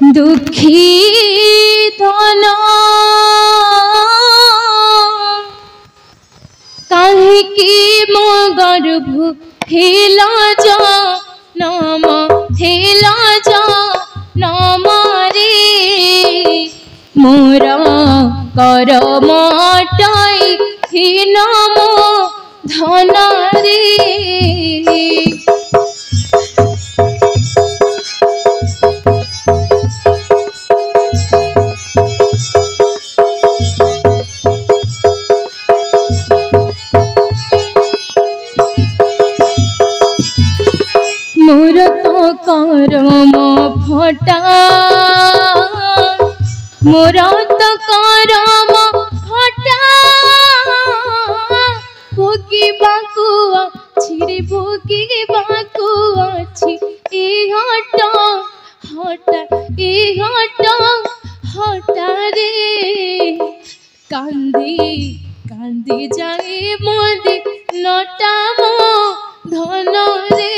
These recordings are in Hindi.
दुखी धन कहीं मो गर्भ हेला जा नम हेला जा नम रे मोर कर मटाई हीन मो धन रे मोर तो करम फटा मोर तो करम फटा भोगिबाकु अछि रे भोगिबाकु अछि ए हट हटा ए हट हटा रे कांदी कांदी जाए मोदे नटा मो धन रे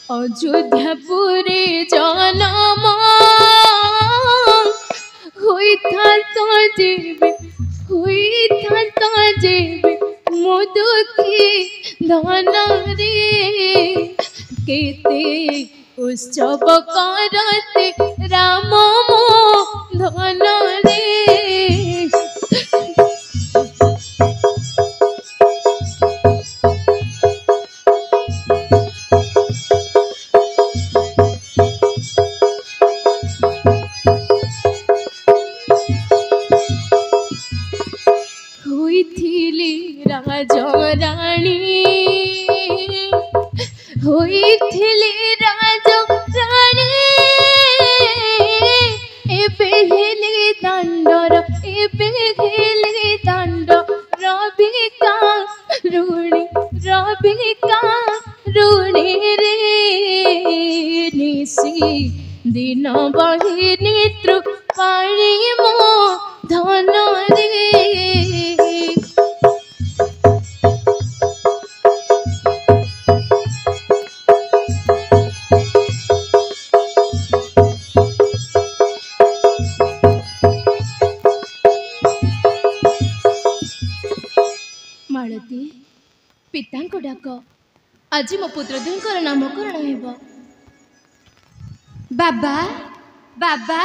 अयोध्यापुरे जनम हुई था तो जेबे मो दुखी धन रे केते उत्सव करते राम मो धन रे राजराणी होइथिले राजराणी एबे हेले दांडर एबे हेले दांड रबिका रुणी रे निसी दिन बही नेत्र पाणी मो धन रे पिता को डाक आज मो पुत्र दुईकर नामकरण हेब बाबा बाबा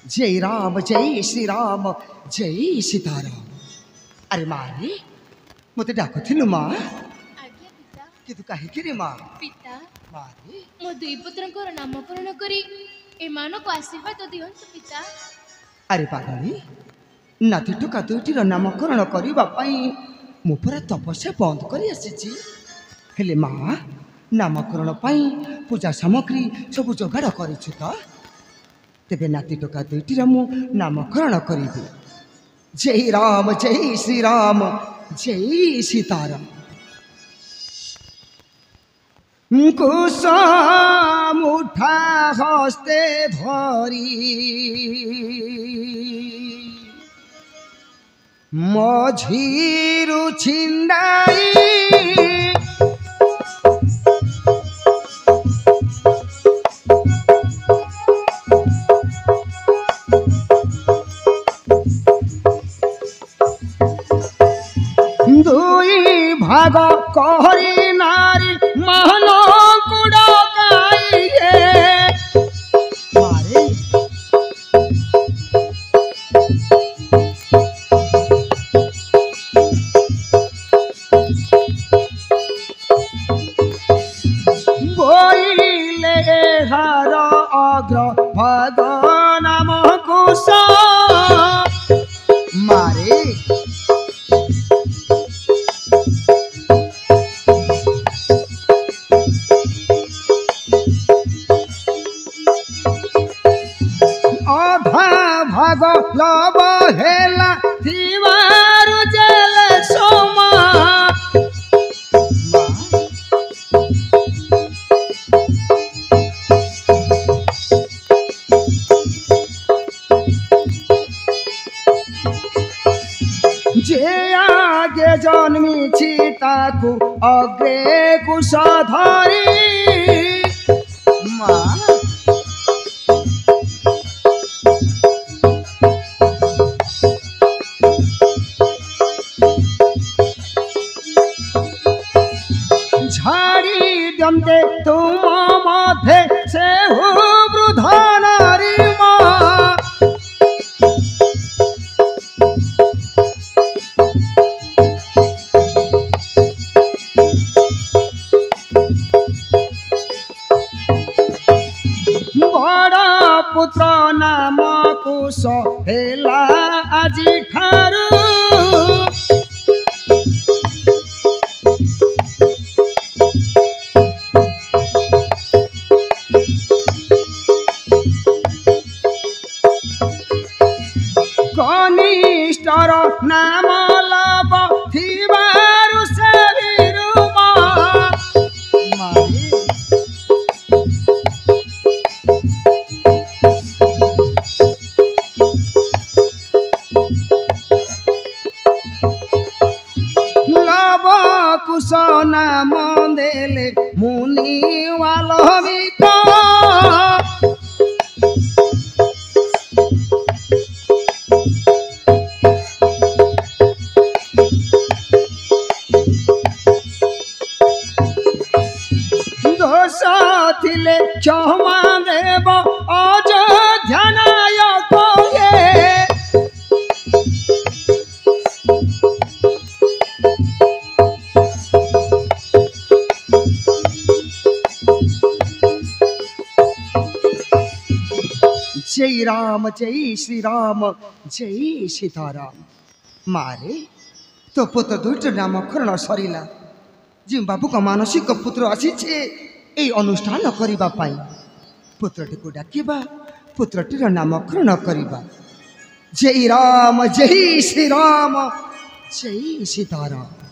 जय राम जय श्री राम जय सीताराम। अरे मारे मत डाकुथिलु माँ आज्ञा पिता कि तू कहीं रे माँ पिता मारे मो दुई पुत्रंकर नामकरण करी एमानको आशीर्वाद दियंतु पिता। अरे पागली नाती टुका दुईटीर नामकरण करबा पई मु पूरा तपस्या बंद करी आसीची हेले माँ नामकरण पई पूजा सामग्री सब जोगाड़ करिछु त तेबे नाती टुका दुईटीर मु नामकरण करिबी। जय राम जय श्री राम जय सीताराम। कुसुम उठा हस्ते धरी मझिरु छिंडाई दुई भाग कहरी नारी महन कुड़ा मारे बोले हर अग्र भाग नाम कुश मारे भाग लब हेला थिवारु जेल सोमा जे आगे जन्मी ताकू अग्रे कुश धरी माँ झाड़ी दंते तुम मध्य से हो वृद्ध नारी माँ बड़ा पुत्र नाम कुश हेला आजी ठारू कनिष्ठर नाम लब थिबारु सेविरु मारी लब कुश नाम देले मुनि वाल्मीकि दोष थिले क्षमा देव अयोध्या नायक जय राम जय श्री राम जय सीताराम मारे तो पुत्र दुईट नामकरण सरिला जी बाबू का मानसिक पुत्र आसी ए अनुष्ठान करिबा पाई पुत्रटी को डाकिबा पुत्रटीर नामकरण करिबा जय राम जय श्री राम जय सीताराम।